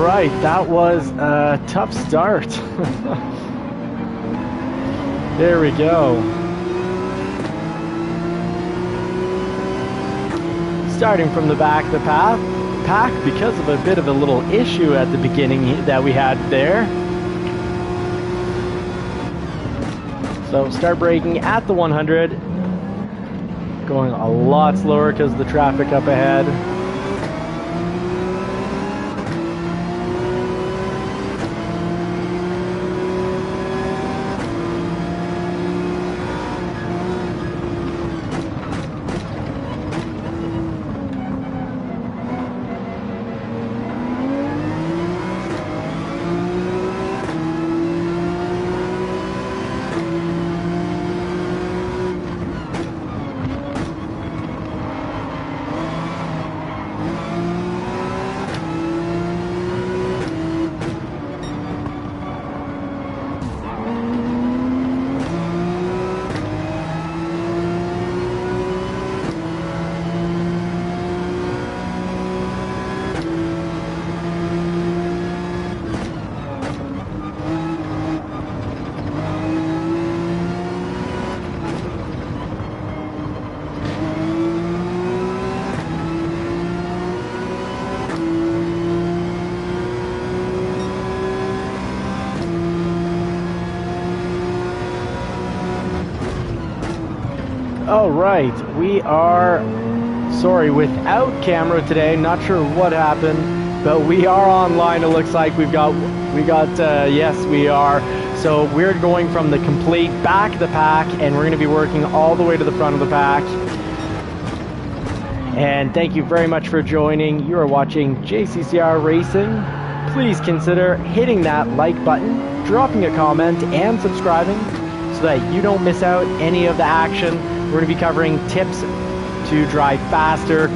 right, that was a tough start. There we go. Starting from the back of the pack because of a bit of a little issue at the beginning that we had there. So start braking at the 100. Going a lot slower because of the traffic up ahead. All right, we are, sorry, without camera today. Not sure what happened, but we are online. It looks like yes, we are. So we're going from the complete back of the pack, and we're going to be working all the way to the front of the pack. And thank you very much for joining. You are watching JCCR Racing. Please consider hitting that like button, dropping a comment, and subscribing so that you don't miss out any of the action. We're going to be covering tips to drive faster,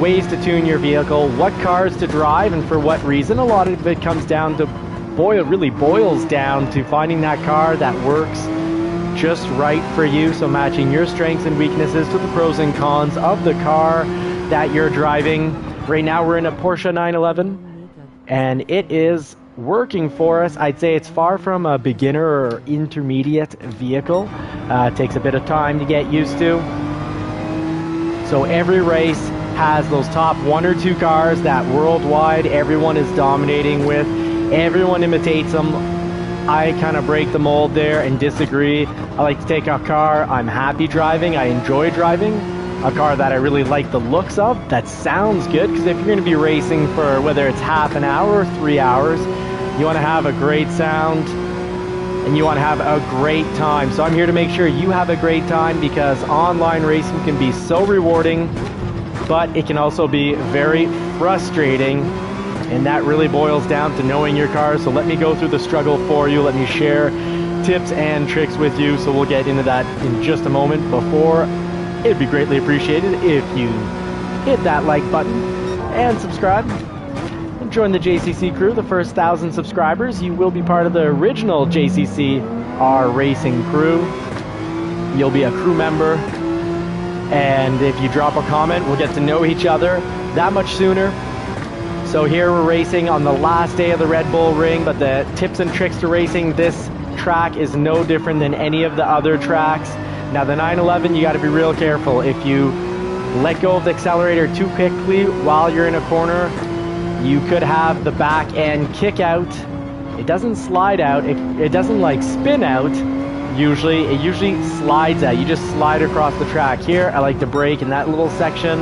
ways to tune your vehicle, what cars to drive, and for what reason. A lot of it comes down to, really boils down to finding that car that works just right for you. So matching your strengths and weaknesses to the pros and cons of the car that you're driving. Right now we're in a Porsche 911, and it is working for us. I'd say it's far from a beginner or intermediate vehicle. It takes a bit of time to get used to. So every race has those top one or two cars that worldwide everyone is dominating with. Everyone imitates them. I kind of break the mold there and disagree. I like to take a car I'm happy driving, I enjoy driving, a car that I really like the looks of, that sounds good, because if you're going to be racing for whether it's half an hour or 3 hours, you want to have a great sound and you want to have a great time. So I'm here to make sure you have a great time, because online racing can be so rewarding, but it can also be very frustrating, and that really boils down to knowing your car. So let me go through the struggle for you. Let me share tips and tricks with you. So we'll get into that in just a moment. Before, it'd be greatly appreciated if you hit that like button and subscribe. Join the JCC crew, the first 1,000 subscribers. You will be part of the original JCCR Racing crew. You'll be a crew member, and if you drop a comment, we'll get to know each other that much sooner. So here we're racing on the last day of the Red Bull Ring, but the tips and tricks to racing this track is no different than any of the other tracks. Now the 911, you got to be real careful. If you let go of the accelerator too quickly while you're in a corner, you could have the back end kick out. It doesn't slide out. It doesn't like spin out. Usually, it usually slides out. You just slide across the track. Here, I like to brake in that little section,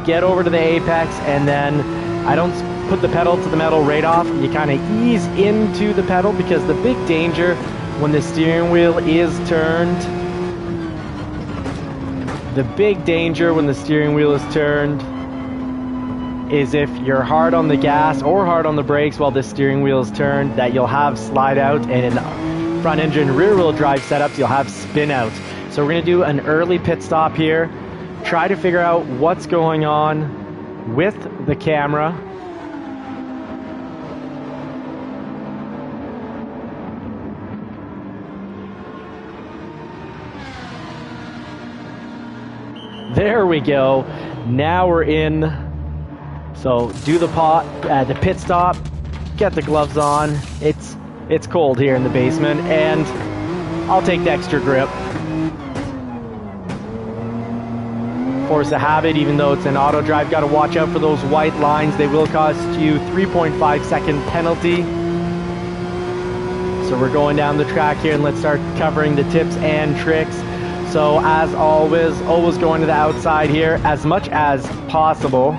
get over to the apex, and then I don't put the pedal to the metal right off. You kind of ease into the pedal, because the big danger when the steering wheel is turned, is if you're hard on the gas or hard on the brakes while the steering wheel is turned, that you'll have slide out, and in front engine rear wheel drive setups, you'll have spin out. So we're going to do an early pit stop here, try to figure out what's going on with the camera. There we go. Now we're in. So do the pit stop, get the gloves on. It's cold here in the basement, and I'll take the extra grip. Force of habit, even though it's an auto drive, got to watch out for those white lines. They will cost you 3.5 second penalty. So we're going down the track here, and let's start covering the tips and tricks. So as always going to the outside here as much as possible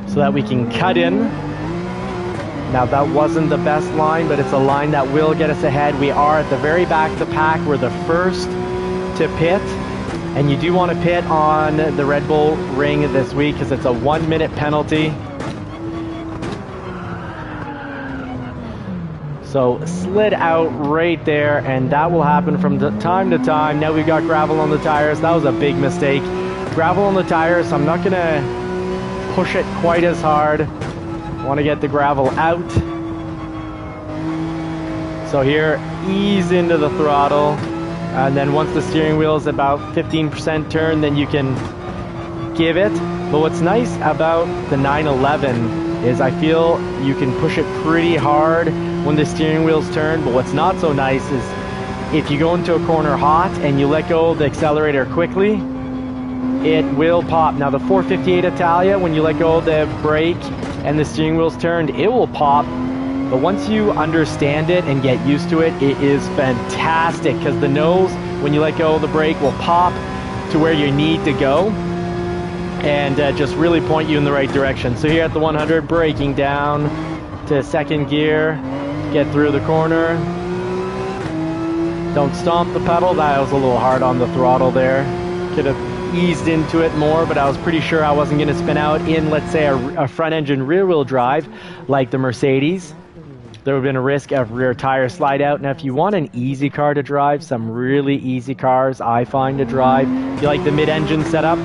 so that we can cut in. Now that wasn't the best line, but it's a line that will get us ahead. We are at the very back of the pack. We're the first to pit. And you do want to pit on the Red Bull Ring this week because it's a 1 minute penalty. So slid out right there, and that will happen from time to time. Now we've got gravel on the tires. That was a big mistake. Gravel on the tires, so I'm not going to push it quite as hard. I want to get the gravel out. So here, ease into the throttle. And then once the steering wheel is about 15% turn, then you can give it. But what's nice about the 911 is I feel you can push it pretty hard when the steering wheel's turned. But what's not so nice is if you go into a corner hot and you let go of the accelerator quickly, it will pop. Now the 458 Italia, when you let go of the brake and the steering wheel's turned, it will pop. But once you understand it and get used to it, it is fantastic because the nose, when you let go of the brake, will pop to where you need to go and just really point you in the right direction. So here at the 100, braking down to second gear, get through the corner. Don't stomp the pedal. That was a little hard on the throttle there. Could have eased into it more, but I was pretty sure I wasn't going to spin out in, let's say, a front engine rear wheel drive like the Mercedes. There would have been a risk of rear tire slide out. Now if you want an easy car to drive, some really easy cars I find to drive, if you like the mid-engine setup,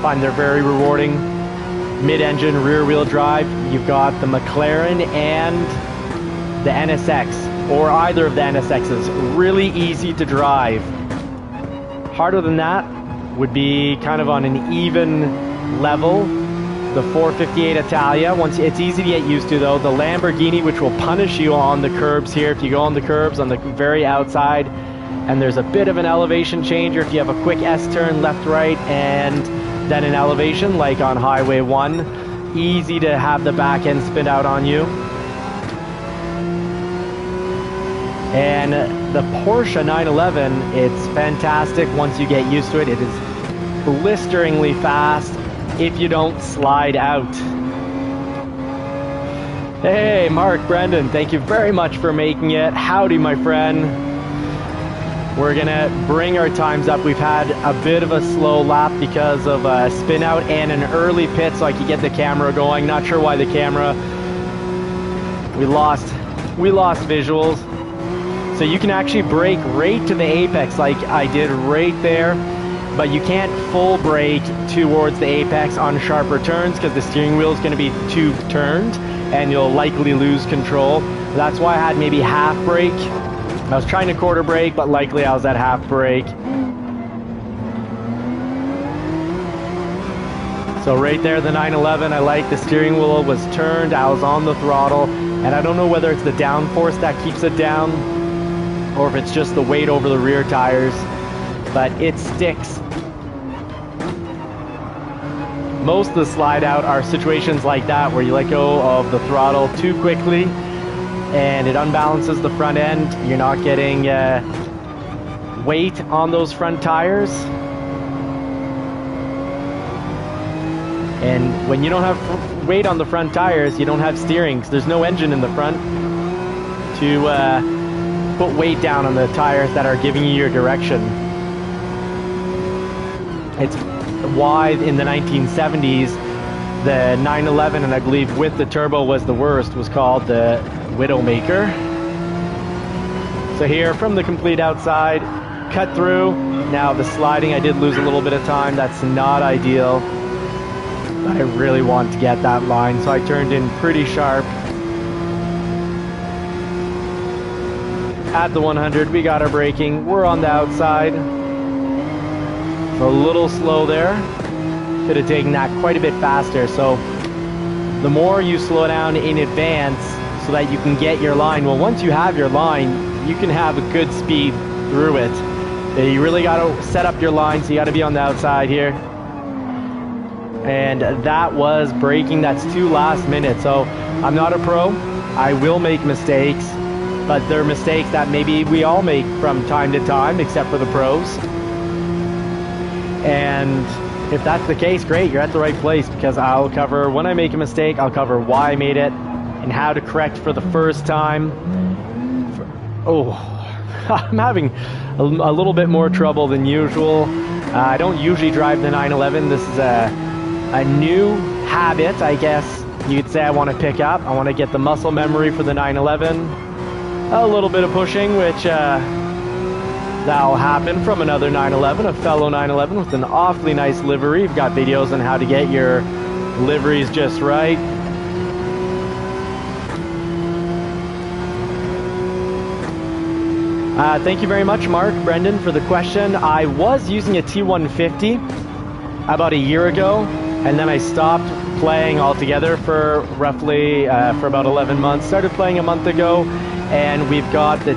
find they're very rewarding. Mid-engine rear wheel drive, you've got the McLaren and the NSX, or either of the NSXs. Really easy to drive. Harder than that would be kind of on an even level. The 458 Italia, once it's easy to get used to though. The Lamborghini, which will punish you on the curbs here. If you go on the curbs on the very outside and there's a bit of an elevation change, or if you have a quick S-turn left, right, and then an elevation like on Highway 1, easy to have the back end spin out on you. And the Porsche 911, it's fantastic once you get used to it. It is blisteringly fast if you don't slide out. Hey, Mark Brendan, thank you very much for making it. Howdy, my friend. We're gonna bring our times up. We've had a bit of a slow lap because of a spin out and an early pit so I could get the camera going. Not sure why the camera, we lost visuals. So you can actually brake right to the apex like I did right there. But you can't full brake towards the apex on sharper turns because the steering wheel is going to be too turned and you'll likely lose control. That's why I had maybe half brake. I was trying to quarter brake, but likely I was at half brake. So right there, the 911, I like the steering wheel was turned. I was on the throttle, and I don't know whether it's the downforce that keeps it down or if it's just the weight over the rear tires, but it sticks. Most of the slide out are situations like that where you let go of the throttle too quickly and it unbalances the front end. You're not getting weight on those front tires. And when you don't have weight on the front tires, you don't have steering because there's no engine in the front to put weight down on the tires that are giving you your direction. It's why in the 1970s the 911, and I believe with the turbo was the worst, was called the Widowmaker. So here from the complete outside, cut through. Now the sliding, I did lose a little bit of time. That's not ideal, but I really want to get that line, so I turned in pretty sharp. At the 100, we got our braking. We're on the outside. A little slow there. Could have taken that quite a bit faster. So the more you slow down in advance so that you can get your line. Well, once you have your line, you can have a good speed through it. You really got to set up your line, so you got to be on the outside here. And that was braking. That's 2 last minutes. So I'm not a pro. I will make mistakes, but they're mistakes that maybe we all make from time to time, except for the pros. And if that's the case, great, you're at the right place, because I'll cover when I make a mistake, I'll cover why I made it and how to correct for the first time. I'm having a little bit more trouble than usual. I don't usually drive the 911. This is a new habit, I guess you could say, I want to pick up. I want to get the muscle memory for the 911. A little bit of pushing, which that'll happen from another 911, a fellow 911 with an awfully nice livery. You've got videos on how to get your liveries just right. Thank you very much, Mark Brendan, for the question. I was using a T150 about a year ago, and then I stopped playing altogether for roughly for about 11 months. Started playing a month ago, and we've got the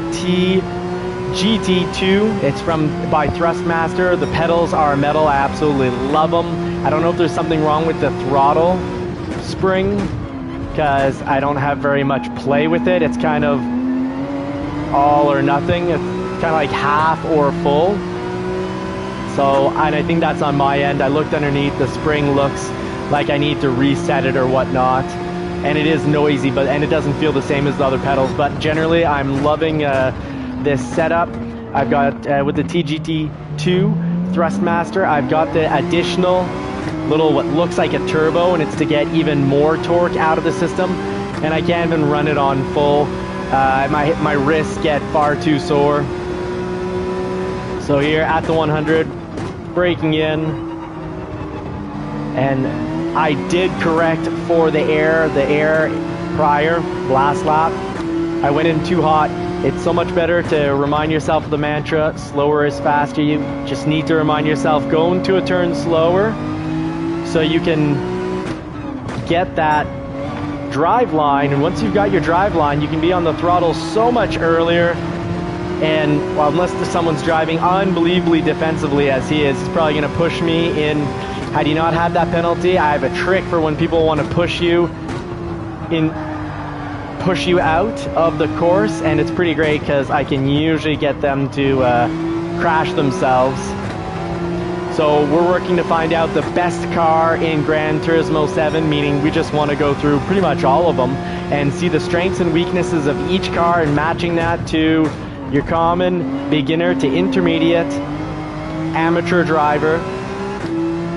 GT7. It's by Thrustmaster. The pedals are metal. I absolutely love them. I don't know if there's something wrong with the throttle spring, because I don't have very much play with it. It's kind of all or nothing. It's kind of like half or full. So, and I think that's on my end. I looked underneath, the spring looks like I need to reset it or whatnot. And it is noisy, and it doesn't feel the same as the other pedals. But generally, I'm loving this setup. I've got, with the TGT2 Thrustmaster, I've got the additional little, what looks like a turbo, and it's to get even more torque out of the system. And I can't even run it on full. My wrists get far too sore. So here at the 100, braking in, and I did correct for the air prior, last lap. I went in too hot. It's so much better to remind yourself of the mantra, slower is faster. You just need to remind yourself, go into a turn slower so you can get that drive line. And once you've got your drive line, you can be on the throttle so much earlier. And well, unless someone's driving unbelievably defensively as he is, he's probably going to push me in. Had he not had that penalty, I have a trick for when people want to push you out of the course, and it's pretty great because I can usually get them to crash themselves. So we're working to find out the best car in Gran Turismo 7, meaning we just want to go through pretty much all of them and see the strengths and weaknesses of each car and matching that to your common beginner to intermediate amateur driver.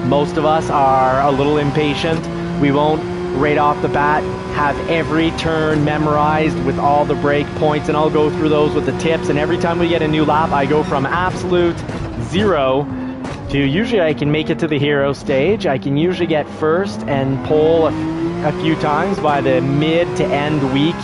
Most of us are a little impatient. We won't right off the bat have every turn memorized with all the break points, and I'll go through those with the tips. And every time we get a new lap, I go from absolute zero to usually I can make it to the hero stage. I can usually get first and pole a few times by the mid to end week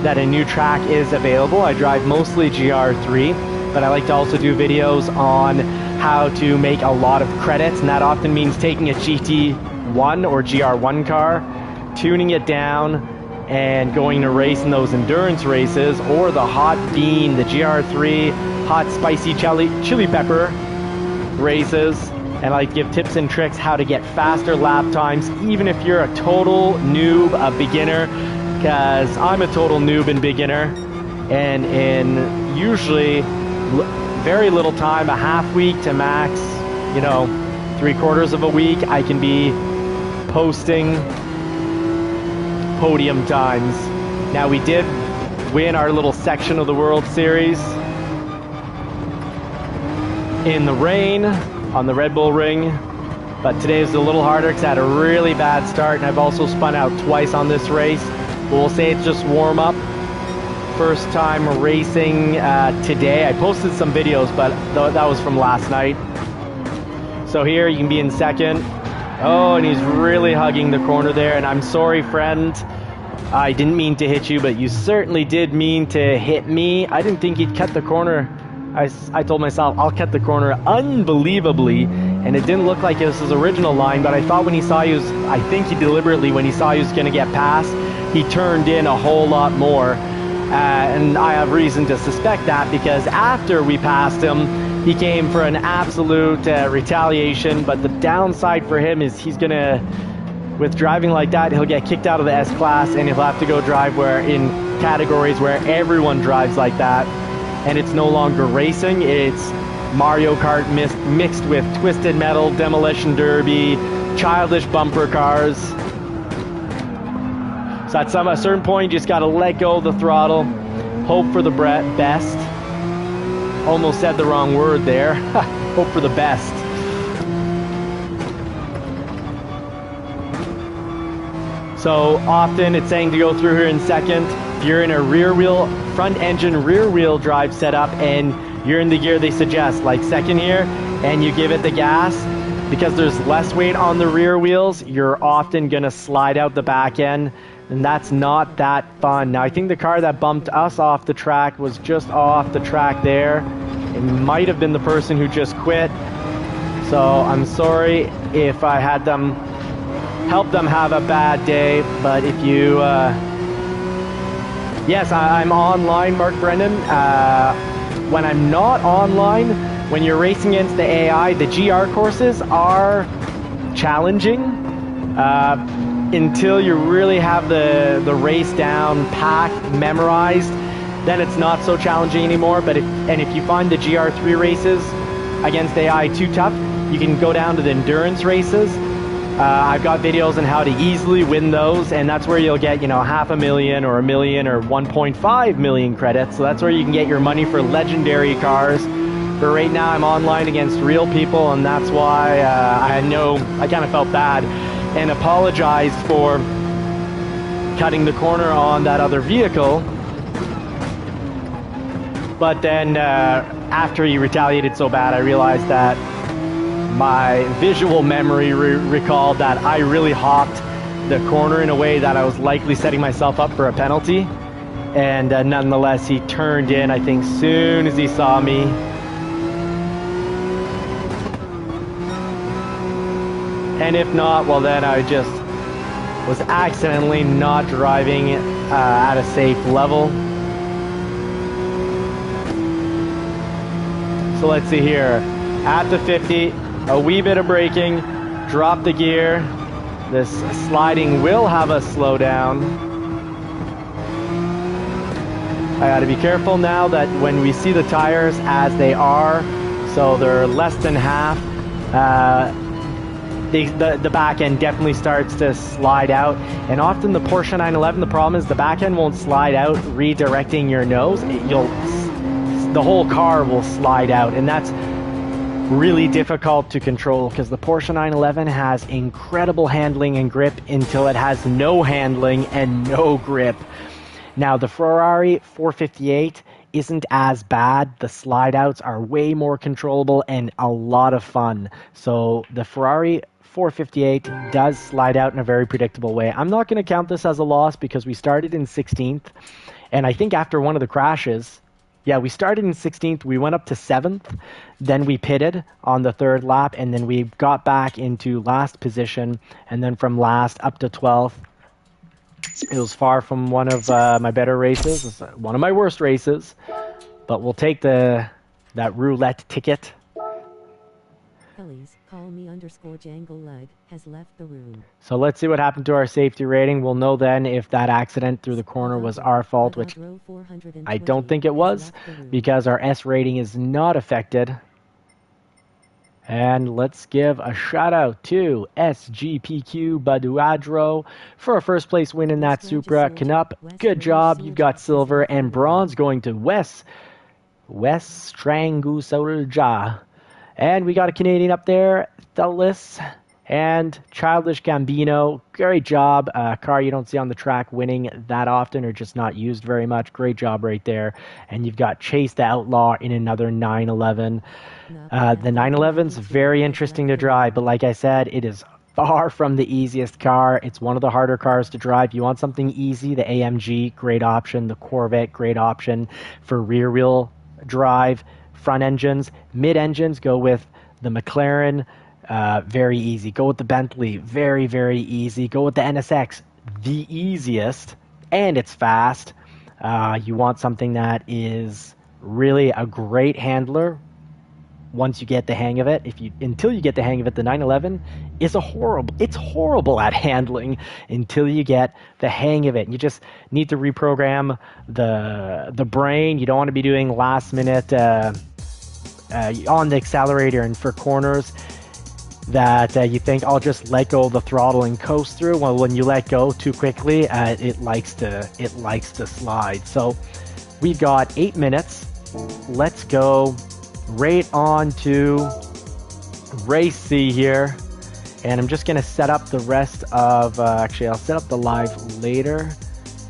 that a new track is available. I drive mostly GR3, but I like to also do videos on how to make a lot of credits, and that often means taking a GT1 or GR1 car, tuning it down, and going to race in those endurance races, or the hot bean, the GR3 hot spicy chili pepper races. And I like to give tips and tricks how to get faster lap times, even if you're a total noob, a beginner, because I'm a total noob and beginner, and in usually very little time, a half week to max, 3/4 of a week, I can be posting podium times. Now, we did win our little section of the World Series in the rain on the Red Bull Ring, but today is a little harder because I had a really bad start, and I've also spun out twice on this race. But we'll say it's just warm up. First time racing today. I posted some videos, but that was from last night. So here you can be in second. Oh, and he's really hugging the corner there, and I'm sorry, friend. I didn't mean to hit you, but you certainly did mean to hit me. I didn't think he'd cut the corner. I told myself I'll cut the corner unbelievably and it didn't look like it was his original line, but I thought when he saw he was, I think he deliberately, when he saw he was going to get past, he turned in a whole lot more. And I have reason to suspect that because after we passed him, he came for an absolute retaliation. But the downside for him is he's going to, with driving like that, he'll get kicked out of the S-Class and he'll have to go drive where in categories where everyone drives like that. And it's no longer racing, it's Mario Kart mixed with Twisted Metal, Demolition Derby, childish bumper cars. So at a certain point, you just got to let go of the throttle, hope for the best. Almost said the wrong word there. Hope for the best. So often it's saying to go through here in second. If you're in a front engine rear wheel drive setup and you're in the gear they suggest, like second here, and you give it the gas, because there's less weight on the rear wheels, you're often going to slide out the back end. And that's not that fun. Now, I think the car that bumped us off the track was just off the track there. It might have been the person who just quit. So I'm sorry if I had them help them have a bad day. But if you, yes, I'm online, Mark Brennan. When I'm not online, when you're racing against the AI, the GR courses are challenging. Until you really have the race down, packed, memorized, then it's not so challenging anymore. But if you find the GR3 races against AI too tough, you can go down to the endurance races. I've got videos on how to easily win those, and that's where you'll get, you know, 500,000 or 1 million or 1.5 million credits. So that's where you can get your money for legendary cars. But right now I'm online against real people, and that's why I know I kind of felt bad and apologized for cutting the corner on that other vehicle. But then after he retaliated so bad, I realized that my visual memory recalled that I really hopped the corner in a way that I was likely setting myself up for a penalty. And nonetheless, he turned in, I think, soon as he saw me. And if not, well, then I just was accidentally not driving at a safe level. So let's see here. At the 50, a wee bit of braking, drop the gear. This sliding will have us slow down. I gotta be careful now that when we see the tires as they are, so they're less than half, the back end definitely starts to slide out. And often the Porsche 911, the problem is the back end won't slide out redirecting your nose. The whole car will slide out, and that's really difficult to control because the Porsche 911 has incredible handling and grip until it has no handling and no grip. Now the Ferrari 458 isn't as bad. The slide outs are way more controllable and a lot of fun. So the Ferrari 458 does slide out in a very predictable way. I'm not going to count this as a loss because we started in 16th, and I think after one of the crashes, yeah, we started in 16th, we went up to 7th, then we pitted on the third lap, and then we got back into last position, and then from last up to 12th. It was far from one of my better races. It's one of my worst races, but we'll take that roulette ticket. Please call me _Jangle has left the room. So let's see what happened to our safety rating. We'll know then if that accident through the corner was our fault, which I don't think it was, because our S rating is not affected. And let's give a shout out to SGPQ Baduadro for a first place win in that Supra. Canup, good job. You've got silver and bronze going to Wes Strangusolja. And we got a Canadian up there, Thullis and Childish Gambino. Great job. Car you don't see on the track winning that often or just not used very much. Great job right there. And you've got Chase the Outlaw in another 911. The 911's very interesting to drive, but like I said, it is far from the easiest car. It's one of the harder cars to drive. You want something easy, the AMG, great option. The Corvette, great option for rear wheel drive. Front engines, mid engines, go with the McLaren, very easy. Go with the Bentley, very, very easy. Go with the NSX, the easiest, and it's fast. You want something that is really a great handler once you get the hang of it. Until you get the hang of it, the 911 is it's horrible at handling until you get the hang of it. You just need to reprogram the brain. You don't want to be doing last minute on the accelerator and for corners that you think I'll just let go of the throttle and coast through. Well, when you let go too quickly, it likes to slide. So we've got 8 minutes. Let's go right on to race C here, and I'm just gonna set up the rest of actually I'll set up the live later.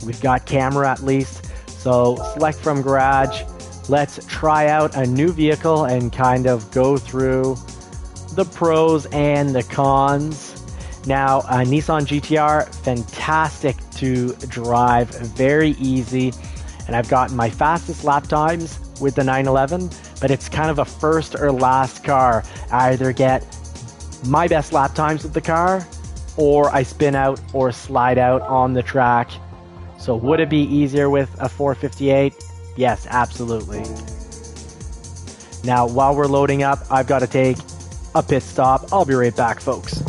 We've got camera at least, so select from garage. Let's try out a new vehicle and kind of go through the pros and the cons. Now, Nissan GTR, fantastic to drive, very easy, and I've gotten my fastest lap times with the 911, but it's kind of a first or last car. I either get my best lap times with the car, or I spin out or slide out on the track. So would it be easier with a 458? Yes, absolutely. Now, while we're loading up, I've got to take a pit stop. I'll be right back, folks.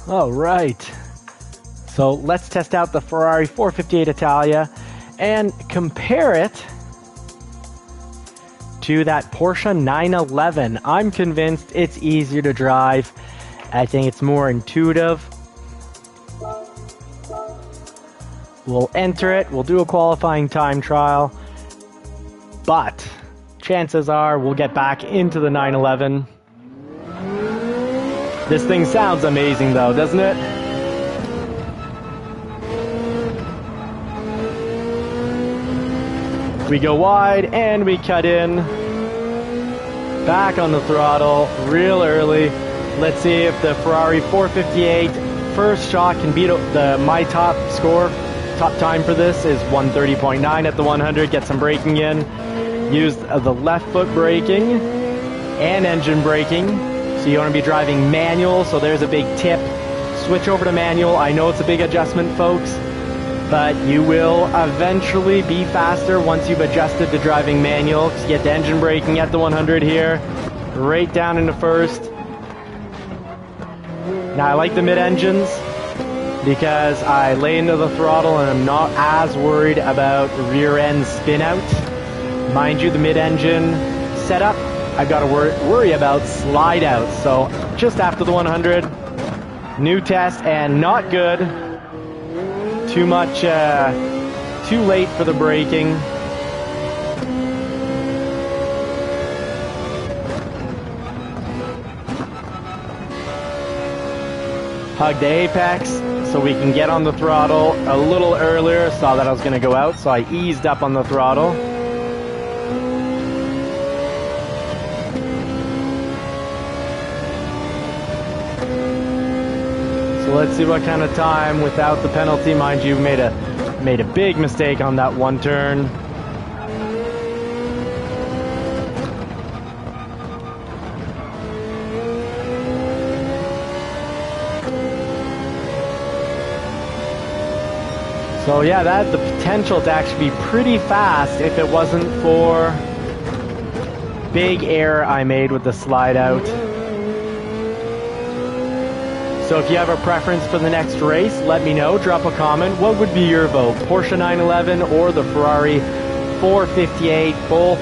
All right, so let's test out the Ferrari 458 Italia and compare it to that Porsche 911. I'm convinced it's easier to drive. I think it's more intuitive. We'll enter it, we'll do a qualifying time trial, but chances are we'll get back into the 911. This thing sounds amazing though, doesn't it? We go wide and we cut in. Back on the throttle real early. Let's see if the Ferrari 458 first shot can beat my top score. Top time for this is 1:30.9 at the 100. Get some braking in. Used the left foot braking and engine braking. So you want to be driving manual, so there's a big tip. Switch over to manual. I know it's a big adjustment, folks, but you will eventually be faster once you've adjusted to driving manual. You get the engine braking at the 100 here, right down into first. Now I like the mid-engines because I lay into the throttle and I'm not as worried about rear end spin out. Mind you, the mid-engine setup, I've got to worry about slide out. So just after the 100, new test and not good. Too much, too late for the braking. Hug the apex so we can get on the throttle a little earlier. Saw that I was going to go out, so I eased up on the throttle. So let's see what kind of time without the penalty. Mind you, made a big mistake on that one turn. So yeah, that had the potential to actually be pretty fast if it wasn't for big error I made with the slide out. So if you have a preference for the next race, let me know. Drop a comment. What would be your vote? Porsche 911 or the Ferrari 458? Both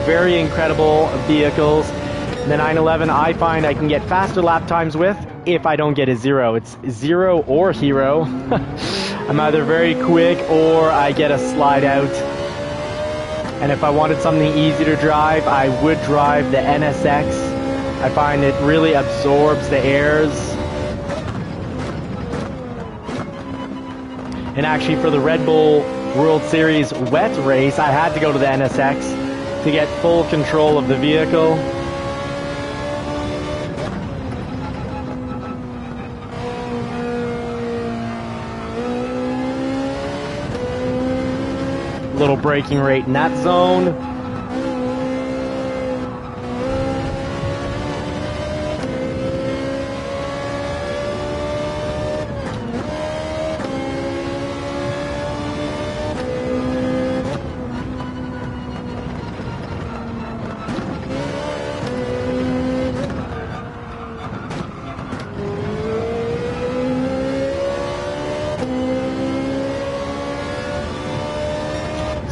very incredible vehicles. The 911 I find I can get faster lap times with if I don't get a zero. It's zero or hero. I'm either very quick or I get a slide out. And if I wanted something easy to drive, I would drive the NSX. I find it really absorbs the airs. And actually for the Red Bull World Series wet race, I had to go to the NSX to get full control of the vehicle. Little braking rate in that zone.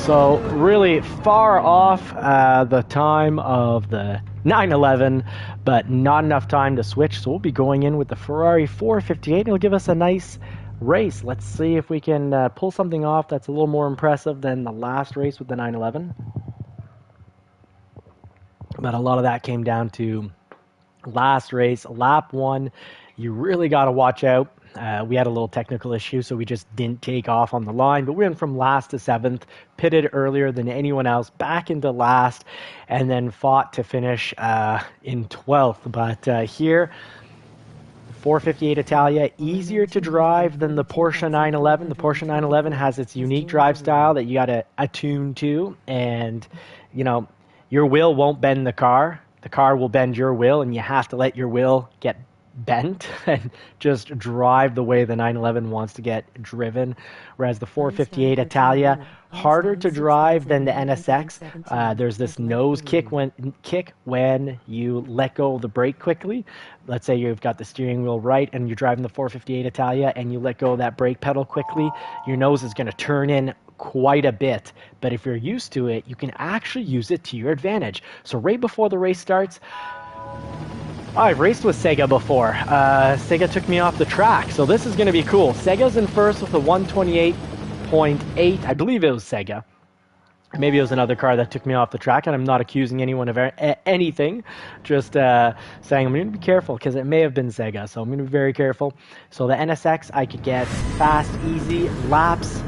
So really far off the time of the 911, but not enough time to switch. So we'll be going in with the Ferrari 458. It'll give us a nice race. Let's see if we can pull something off that's a little more impressive than the last race with the 911. But a lot of that came down to last race, lap one. You really got to watch out. We had a little technical issue, so we just didn't take off on the line. But we went from last to 7th, pitted earlier than anyone else, back into last, and then fought to finish in 12th. But here, 458 Italia, easier to drive than the Porsche 911. The Porsche 911 has its unique drive style that you got to attune to, and you know, your wheel won't bend the car. The car will bend your wheel, and you have to let your wheel get bent and just drive the way the 911 wants to get driven. Whereas the 458 Italia, harder to drive than the NSX. There's this nose kick when you let go of the brake quickly. Let's say you've got the steering wheel right and you're driving the 458 Italia and you let go of that brake pedal quickly, your nose is going to turn in quite a bit. But if you're used to it, you can actually use it to your advantage. So right before the race starts, I've raced with Sega before. Sega took me off the track, so this is going to be cool. Sega's in first with a 128.8. I believe it was Sega. Maybe it was another car that took me off the track, and I'm not accusing anyone of anything. Just saying I'm going to be careful because it may have been Sega, so I'm going to be very careful. So the NSX, I could get fast, easy laps,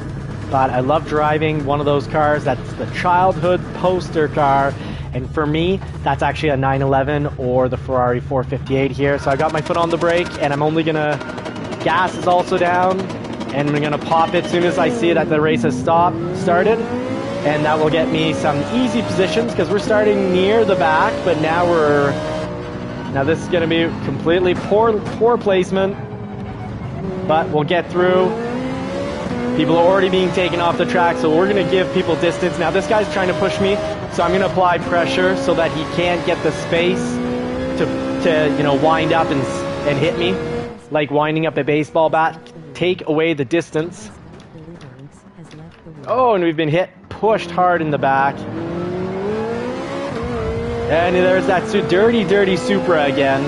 but I love driving one of those cars. That's the childhood poster car. And for me, that's actually a 911 or the Ferrari 458 here. So I got my foot on the brake, and I'm only gonna, gas is also down, and I'm gonna pop it as soon as I see that the race has started. And that will get me some easy positions because we're starting near the back, but now we're Now this is going to be completely poor placement, but we'll get through. People are already being taken off the track, so we're going to give people distance. Now this guy's trying to push me, so I'm going to apply pressure so that he can't get the space to you know, wind up and hit me, like winding up a baseball bat. Take away the distance. Oh, and we've been pushed hard in the back. And there's that dirty Supra again.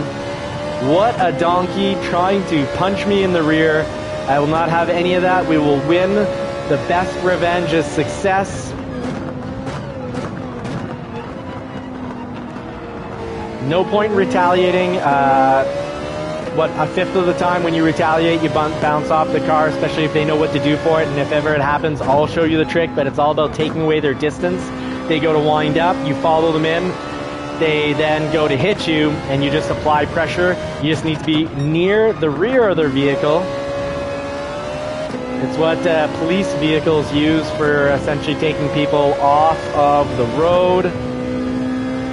What a donkey, trying to punch me in the rear. I will not have any of that. We will win. The best revenge is success. No point in retaliating. What, a fifth of the time when you retaliate, you bounce off the car, especially if they know what to do for it. And if ever it happens, I'll show you the trick, but it's all about taking away their distance. They go to wind up, you follow them in. They then go to hit you, and you just apply pressure. You just need to be near the rear of their vehicle. It's what police vehicles use for essentially taking people off of the road.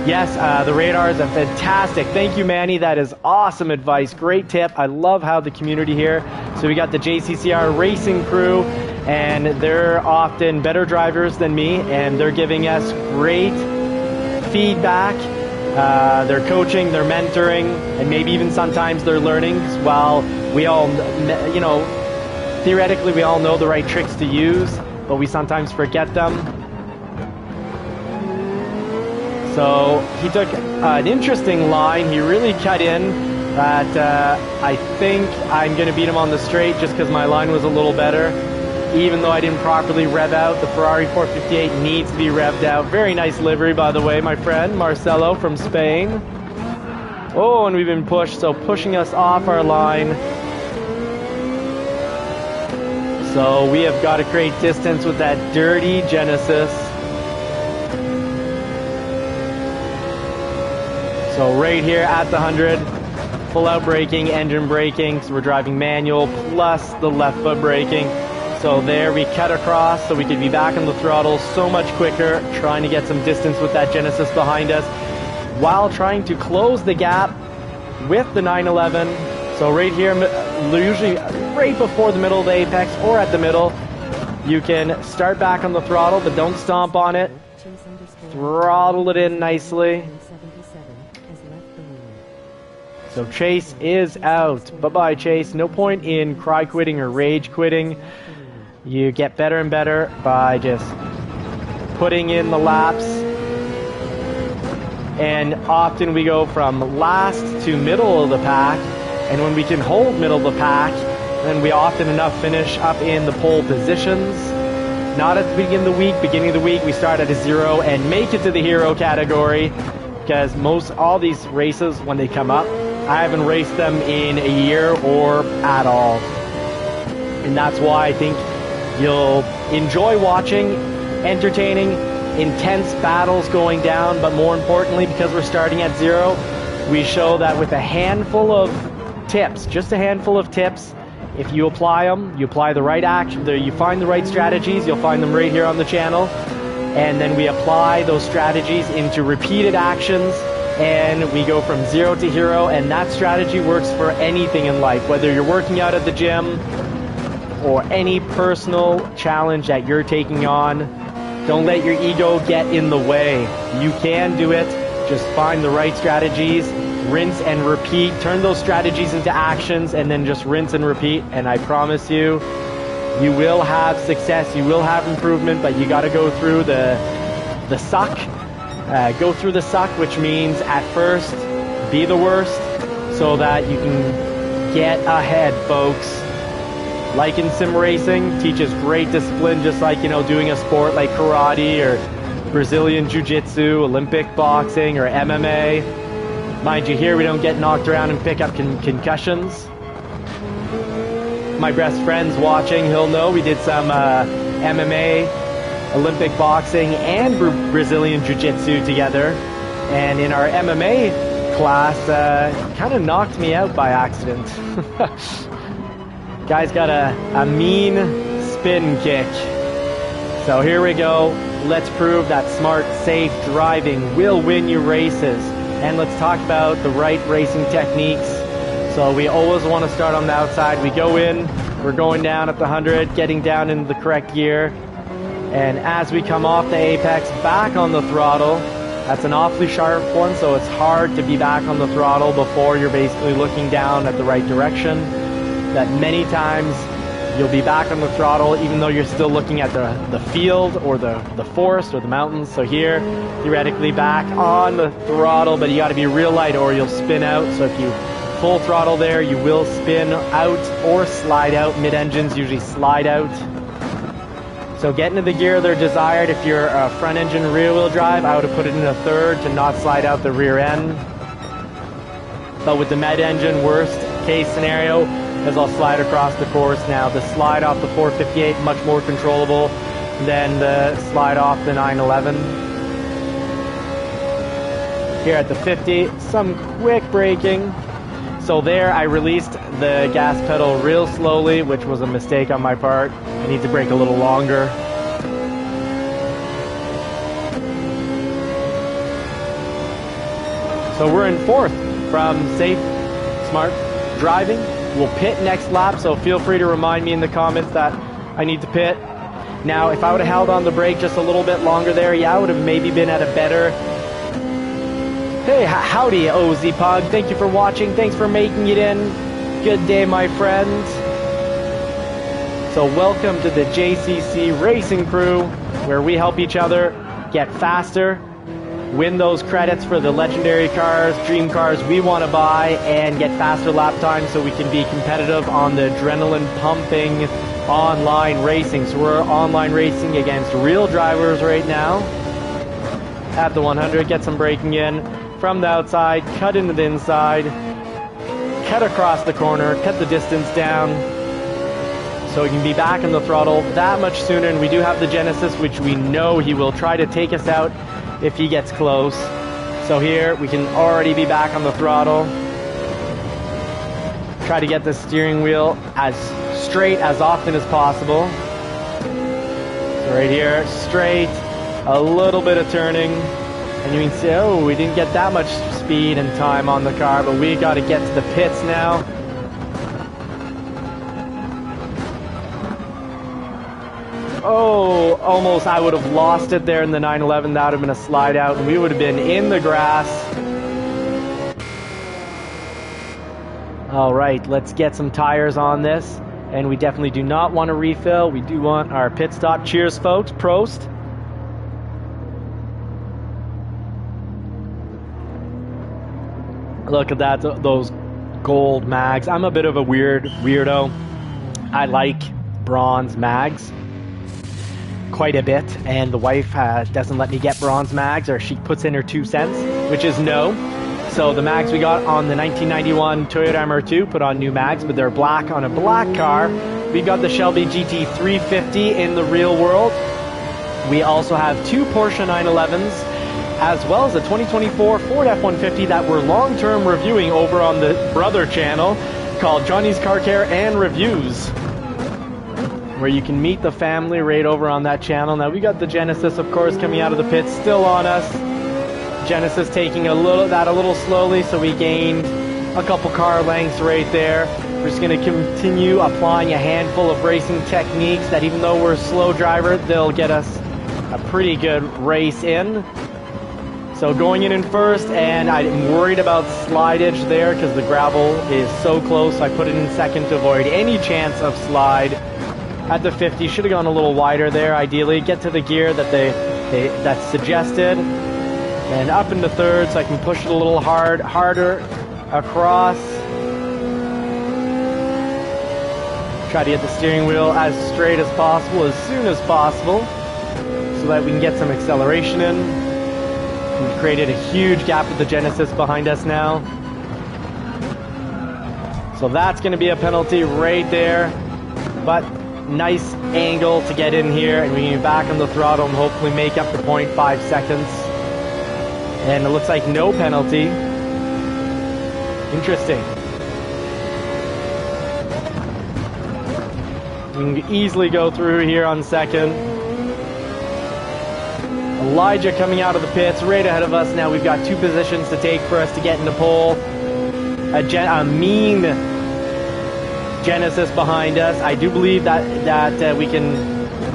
Yes, the radars are fantastic. Thank you, Manny. That is awesome advice. Great tip. I love how the community here. So we got the JCCR racing crew, and they're often better drivers than me, and they're giving us great feedback. They're coaching, they're mentoring, and maybe even sometimes they're learning. While we all, you know, theoretically we all know the right tricks to use, but we sometimes forget them. So he took an interesting line. He really cut in, but I think I'm going to beat him on the straight just because my line was a little better. Even though I didn't properly rev out, the Ferrari 458 needs to be revved out. Very nice livery, by the way, my friend Marcelo from Spain. Oh, and we've been pushed, so pushing us off our line. So we have got to create distance with that dirty Genesis. So right here at the 100, full out braking, engine braking, so we're driving manual plus the left foot braking. So there we cut across so we could be back on the throttle so much quicker, trying to get some distance with that Genesis behind us while trying to close the gap with the 911. So right here, usually right before the middle of the apex or at the middle, you can start back on the throttle, but don't stomp on it. Throttle it in nicely. So Chase is out. Bye-bye, Chase. No point in cry quitting or rage quitting. You get better and better by just putting in the laps. And often we go from last to middle of the pack. And when we can hold middle of the pack, then we often enough finish up in the pole positions. Not at the beginning of the week. Beginning of the week, we start at a 0 and make it to the hero category. Because all these races, when they come up, I haven't raced them in a year or at all. And that's why I think you'll enjoy watching entertaining, intense battles going down, but more importantly, because we're starting at 0, we show that with a handful of tips, just a handful of tips, if you apply them, you apply the right action, you find the right strategies, you'll find them right here on the channel, and then we apply those strategies into repeated actions, and we go from 0 to hero, and that strategy works for anything in life, whether you're working out at the gym or any personal challenge that you're taking on. Don't let your ego get in the way. You can do it. Just find the right strategies, rinse and repeat, turn those strategies into actions, and then just rinse and repeat, and I promise you, you will have success, you will have improvement, but you got to go through the suck. Go through the suck, which means at first, be the worst, so that you can get ahead, folks. Like in sim racing, teaches great discipline, just like, you know, doing a sport like karate or Brazilian jiu-jitsu, Olympic boxing, or MMA. Mind you, here we don't get knocked around and pick up concussions. My best friend's watching, he'll know we did some MMA, Olympic boxing, and Brazilian jiu-jitsu together. And in our MMA class, kind of knocked me out by accident. Guy's got a mean spin kick. So here we go. Let's prove that smart, safe driving will win you races. and let's talk about the right racing techniques. So we always want to start on the outside. We go in, we're going down at the 100, getting down into the correct gear, and as we come off the apex, back on the throttle. That's an awfully sharp one, so it's hard to be back on the throttle before you're basically looking down at the right direction. That many times you'll be back on the throttle even though you're still looking at the field or the forest or the mountains. So here, theoretically back on the throttle, but you got to be real light or you'll spin out. So if you full throttle there, you will spin out or slide out. Mid-engines usually slide out. So get into the gear they're desired. If you're a front engine rear wheel drive, I would have put it in a third to not slide out the rear end. But with the mid engine, worst case scenario is I'll slide across the course. Now the slide off the 458, much more controllable than the slide off the 911. Here at the 50, some quick braking. So there I released the gas pedal real slowly, which was a mistake on my part. I need to brake a little longer. So we're in fourth from safe, smart driving. We'll pit next lap, so feel free to remind me in the comments that I need to pit. Now, if I would have held on the brake just a little bit longer there, yeah, I would have maybe been at a better... Hey, howdy, OZ Pog. Thank you for watching. Thanks for making it in. Good day, my friends. So welcome to the JCC Racing Crew, where we help each other get faster, win those credits for the legendary cars, dream cars we want to buy, and get faster lap times so we can be competitive on the adrenaline pumping online racing. So we're online racing against real drivers right now. At the 100, get some braking in. From the outside, cut into the inside, cut across the corner, cut the distance down, so we can be back in the throttle that much sooner. And we do have the Genesis, which we know he will try to take us out if he gets close. So here, we can already be back on the throttle. Try to get the steering wheel as straight as often as possible. So right here, straight, a little bit of turning. And you can see, oh, we didn't get that much speed and time on the car, but we got to get to the pits now. Oh, almost I would have lost it there in the 911. That would have been a slide out, and we would have been in the grass. All right, let's get some tires on this. And we definitely do not want to refill. We do want our pit stop. Cheers, folks. Prost. Look at that, those gold mags. I'm a bit of a weirdo. I like bronze mags quite a bit, and the wife doesn't let me get bronze mags, or she puts in her 2 cents, which is no. So the mags we got on the 1991 Toyota MR2 put on new mags, but they're black on a black car. We got the Shelby GT350 in the real world. We also have 2 Porsche 911s, as well as a 2024 Ford F-150 that we're long-term reviewing over on the brother channel called Johnny's Car Care and Reviews, where you can meet the family right over on that channel. Now we got the Genesis, of course, coming out of the pits, still on us. Genesis taking a little slowly, so we gained a couple car lengths right there. We're just going to continue applying a handful of racing techniques that, even though we're a slow driver, they'll get us a pretty good race in. So going in first, and I'm worried about slidage there because the gravel is so close. I put it in second to avoid any chance of slide. At the 50, should have gone a little wider there, ideally. Get to the gear that that's suggested. And up into third, so I can push it a little harder across. Try to get the steering wheel as straight as possible, as soon as possible, so that we can get some acceleration in. We've created a huge gap with the Genesis behind us now. So that's going to be a penalty right there. But nice angle to get in here, and we can be back on the throttle and hopefully make up the 0.5 seconds. And it looks like no penalty. Interesting. We can easily go through here on second. Elijah coming out of the pits right ahead of us. Now we've got 2 positions to take for us to get into pole. A mean Genesis behind us. I do believe that we can.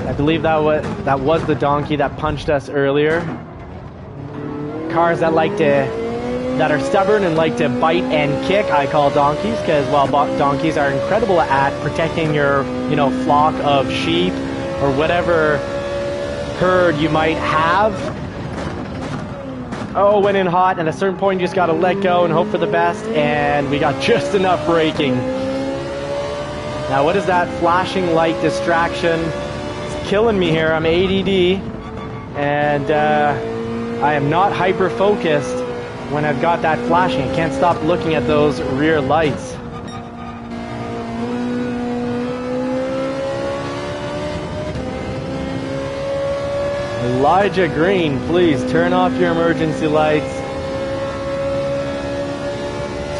I believe that was the donkey that punched us earlier. Cars that are stubborn and like to bite and kick, I call donkeys, because while donkeys are incredible at protecting your flock of sheep or whatever herd you might have. Oh, went in hot, and at a certain point you just got to let go and hope for the best, and we got just enough braking. Now what is that flashing light distraction? It's killing me here. I'm ADD, and I am not hyper focused when I've got that flashing. I can't stop looking at those rear lights. Elijah Green, please turn off your emergency lights.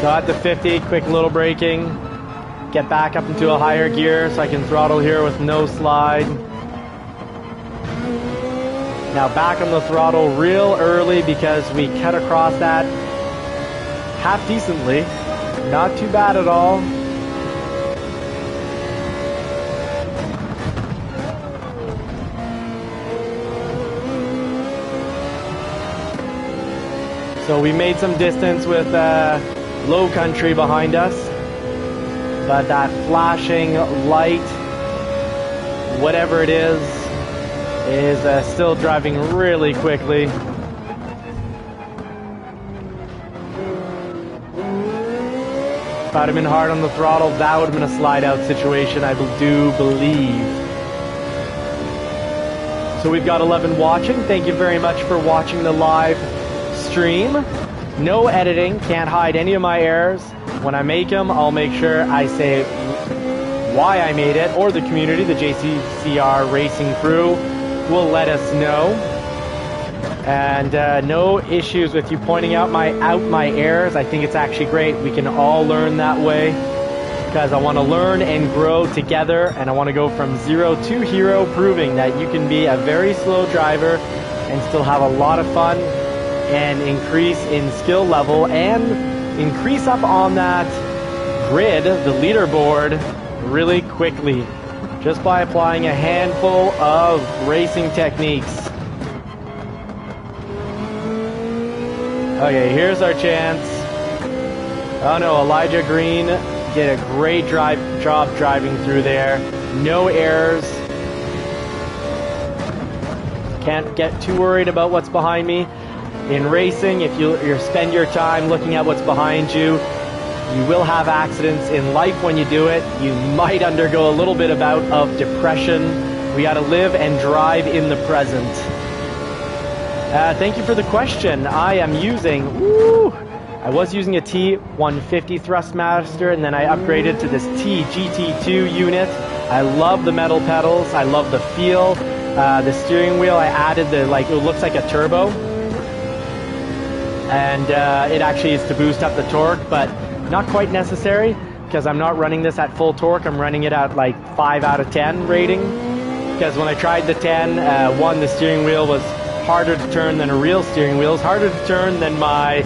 So at the 50, quick little braking. Get back up into a higher gear so I can throttle here with no slide. Now back on the throttle real early because we cut across that half decently. Not too bad at all. So we made some distance with low country behind us, but that flashing light, whatever it is still driving really quickly. If I'd have been hard on the throttle, that would have been a slide out situation, I do believe. So we've got 11 watching. Thank you very much for watching the live stream. No editing, can't hide any of my errors. When I make them, I'll make sure I say why I made it, or the community, the JCCR racing crew will let us know. And no issues with you pointing out my errors. I think it's actually great. We can all learn that way, because I want to learn and grow together, and I want to go from zero to hero, proving that you can be a very slow driver and still have a lot of fun and increase in skill level and increase up on that grid, the leaderboard, really quickly, just by applying a handful of racing techniques. Okay, here's our chance. Oh no, Elijah Green did a great job driving through there. No errors. Can't get too worried about what's behind me. In racing, if you spend your time looking at what's behind you, you will have accidents in life when you do it. You might undergo a little bit of depression. We got to live and drive in the present. Thank you for the question. I am using, I was using a T150 Thrustmaster, and then I upgraded to this GT2 unit. I love the metal pedals. I love the feel. The steering wheel, I added it looks like a turbo. And it actually is to boost up the torque, but not quite necessary, because I'm not running this at full torque. I'm running it at 5 out of 10 rating, because when I tried the 10, the steering wheel was harder to turn than a real steering wheel. It's harder to turn than my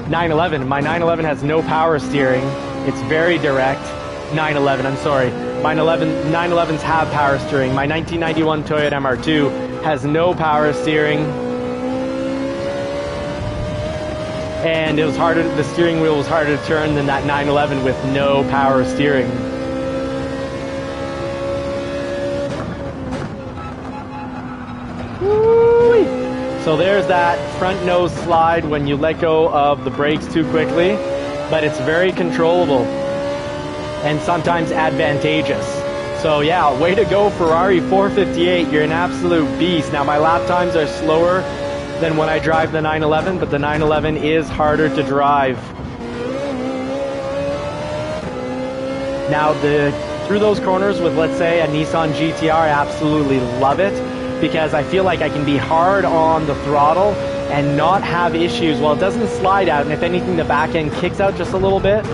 911. My 911 has no power steering. It's very direct. 911, I'm sorry. My 911s have power steering. My 1991 Toyota MR2 has no power steering. And it was harder, the steering wheel was harder to turn than that 911 with no power steering. Woo-wee. So there's that front nose slide when you let go of the brakes too quickly, but it's very controllable and sometimes advantageous. So yeah, way to go, Ferrari 458. You're an absolute beast. Now my lap times are slower than when I drive the 911, but the 911 is harder to drive. Now through those corners with, let's say, a Nissan GTR, I absolutely love it, because I feel like I can be hard on the throttle and not have issues. Well, it doesn't slide out, and if anything, the back end kicks out just a little bit,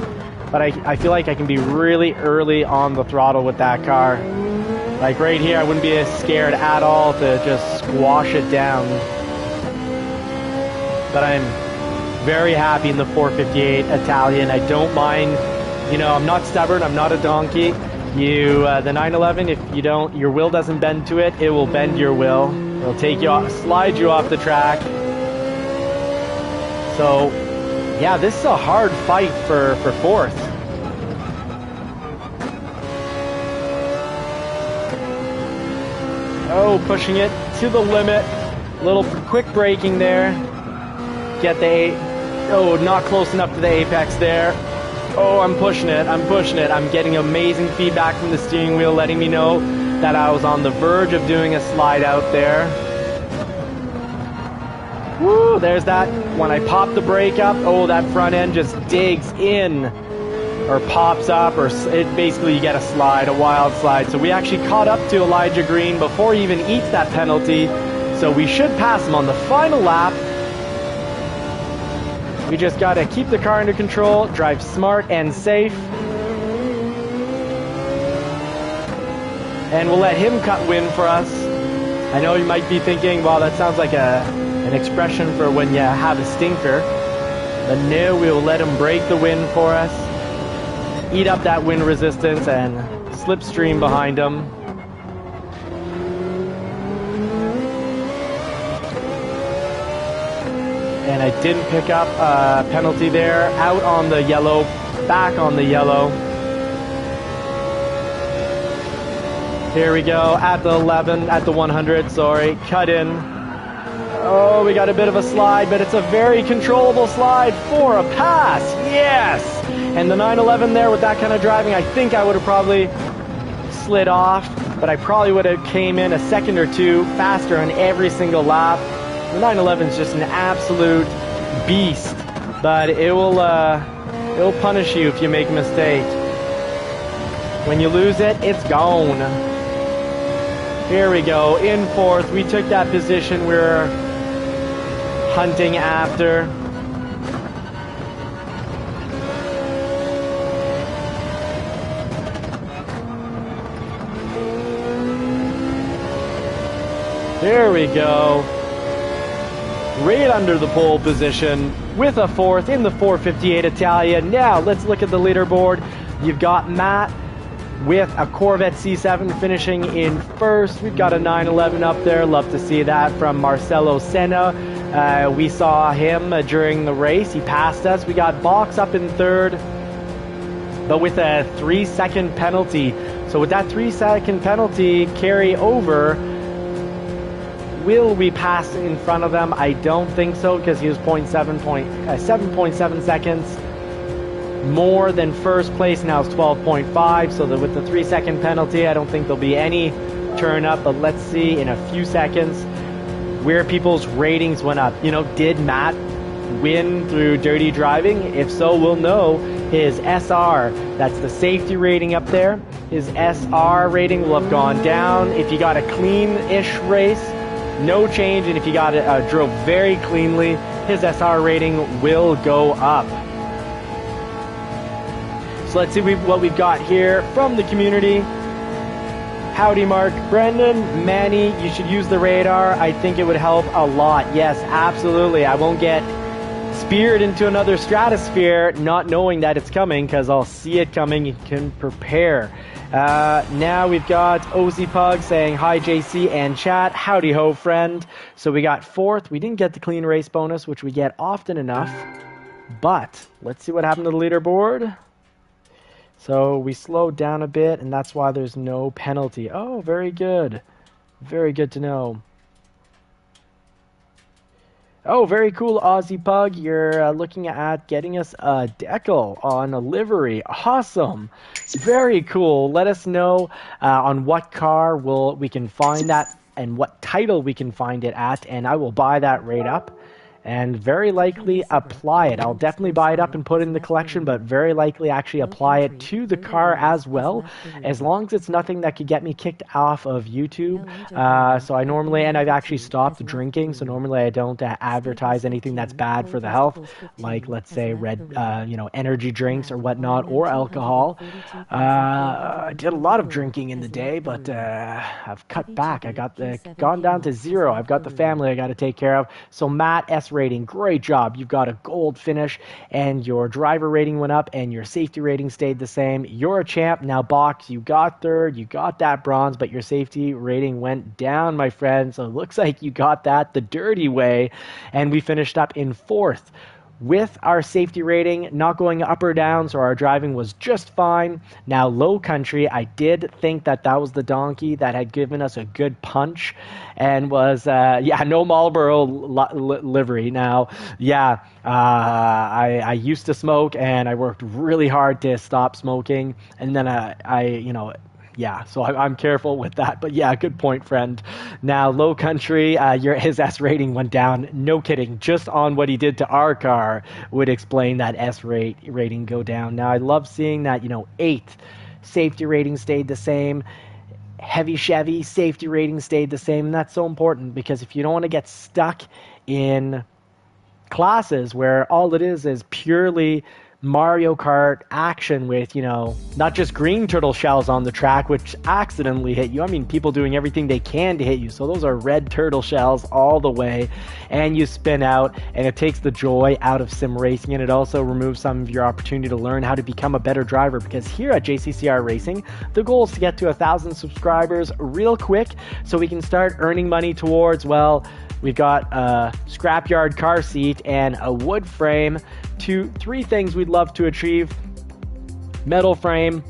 but I feel like I can be really early on the throttle with that car. Like right here, I wouldn't be scared at all to just squash it down. but I'm very happy in the 458 Italian. I don't mind, you know, I'm not stubborn, I'm not a donkey. The 911, if you don't, your will doesn't bend to it, it will bend your will. It'll take you off, slide you off the track. So, yeah, this is a hard fight for fourth. Oh, pushing it to the limit. Little quick braking there. Get the, oh, not close enough to the apex there. Oh, I'm pushing it, I'm pushing it. I'm getting amazing feedback from the steering wheel, letting me know that I was on the verge of doing a slide out there. Woo, there's that. When I pop the brake up, oh, that front end just digs in, or pops up, or it basically you get a slide, a wild slide. So we actually caught up to Elijah Green before he even eats that penalty. So we should pass him on the final lap. We just gotta keep the car under control, drive smart and safe. And we'll let him cut win for us. I know you might be thinking, well, that sounds like an expression for when you have a stinker. But no, we will let him break the wind for us. Eat up that wind resistance and slipstream behind him. And I didn't pick up a penalty there. Out on the yellow, back on the yellow. Here we go, at the 11, at the 100, sorry, cut in. Oh, we got a bit of a slide, but it's a very controllable slide for a pass, yes! And the 911 there with that kind of driving, I think I would have probably slid off, but I probably would have came in a second or two faster on every single lap. The 911 is just an absolute beast, but it'll punish you if you make a mistake. When you lose it, it's gone. Here we go, in fourth. We took that position we were hunting after. There we go. Right under the pole position with a fourth in the 458 Italian. Now let's look at the leaderboard. You've got Matt with a Corvette C7 finishing in first. We've got a 911 up there. Love to see that from Marcelo Senna. We saw him during the race. He passed us. We got Box up in third, but with a 3-second penalty. So with that 3-second penalty carry over, will we pass in front of them? I don't think so, because he was 7.7 seconds more than first place. Now it's 12.5, so that with the 3-second penalty, I don't think there'll be any turn up, but let's see in a few seconds where people's ratings went up. You know, did Matt win through dirty driving? If so, we'll know. His SR, that's the safety rating up there, his SR rating will have gone down. If you got a clean-ish race, no change, and if you got it drove very cleanly, his SR rating will go up. So let's see what we've got here from the community. Howdy, Mark. Brendan, Manny, you should use the radar. I think it would help a lot. Yes, absolutely. I won't get speared into another stratosphere not knowing that it's coming, because I'll see it coming and can prepare. Now we've got OZ Pug saying hi JC and chat. Howdy ho, friend. So we got fourth. We didn't get the clean race bonus, which we get often enough, but let's see what happened to the leaderboard. So we slowed down a bit, and that's why there's no penalty. Oh, very good. Very good to know. Oh, very cool, Aussie Pug. You're looking at getting us a decal on a livery. Awesome. Very cool. Let us know on what car we can find that and what title we can find it at, and I will buy that right up and very likely apply it. I'll definitely buy it up and put it in the collection, but very likely actually apply it to the car as well, as long as it's nothing that could get me kicked off of YouTube. So I normally, and I've actually stopped drinking, so normally I don't advertise anything that's bad for the health, like let's say energy drinks or whatnot, or alcohol. I did a lot of drinking in the day, but I've cut back. I got gone down to zero. I've got the family I got to take care of. So Matt S. rating. Great job. You've got a gold finish, and your driver rating went up, and your safety rating stayed the same. You're a champ. Now, Box, you got third. You got that bronze, but your safety rating went down, my friend. So it looks like you got that the dirty way, and we finished up in fourth. With our safety rating not going up or down, so our driving was just fine. Now, Low Country, I did think that that was the donkey that had given us a good punch and was, no Marlboro livery. Now, I used to smoke, and I worked really hard to stop smoking, and then so I'm careful with that. But yeah, good point, friend. Now, Low Country, his S rating went down. No kidding. Just on what he did to our car would explain that rating go down. Now, I love seeing that, 8th safety rating stayed the same. Heavy Chevy safety rating stayed the same. And that's so important, because if you don't want to get stuck in classes where all it is purely Mario Kart action with, not just green turtle shells on the track, which accidentally hit you. I mean, people doing everything they can to hit you. So those are red turtle shells all the way, and you spin out, and it takes the joy out of sim racing, and it also removes some of your opportunity to learn how to become a better driver, because here at JCCR Racing, the goal is to get to 1,000 subscribers real quick so we can start earning money towards, we've got a scrapyard car seat and a wood frame. 3 things we'd love to achieve. Metal frame.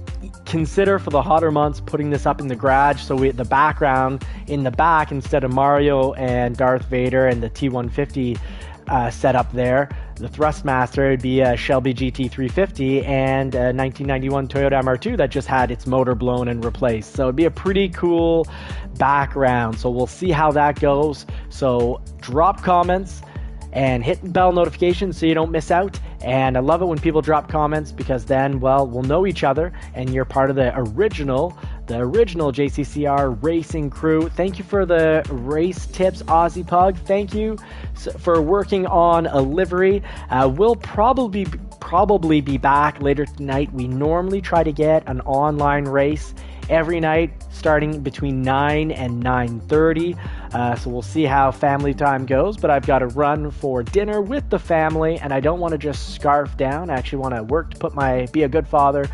Consider for the hotter months putting this up in the garage, so the background in the back, instead of Mario and Darth Vader and the T150 set up there, the Thrustmaster would be a Shelby GT350 and a 1991 Toyota MR2 that just had its motor blown and replaced. So it'd be a pretty cool background. So we'll see how that goes. So drop comments and hit bell notifications so you don't miss out. And I love it when people drop comments, because then, we'll know each other, and you're part of the original JCCR racing crew. Thank you for the race tips, Aussie Pug. Thank you for working on a livery. We'll probably be back later tonight. We normally try to get an online race every night starting between 9 and 9:30. So we'll see how family time goes, but I've got to run for dinner with the family, and I don't want to just scarf down. I actually want to work to be a good father,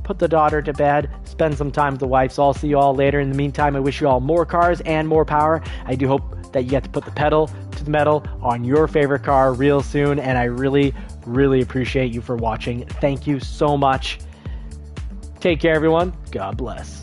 put the daughter to bed, spend some time with the wife. So I'll see you all later. In the meantime, I wish you all more cars and more power. I do hope that you get to put the pedal to the metal on your favorite car real soon, and I really, really appreciate you for watching. Thank you so much. Take care, everyone. God bless.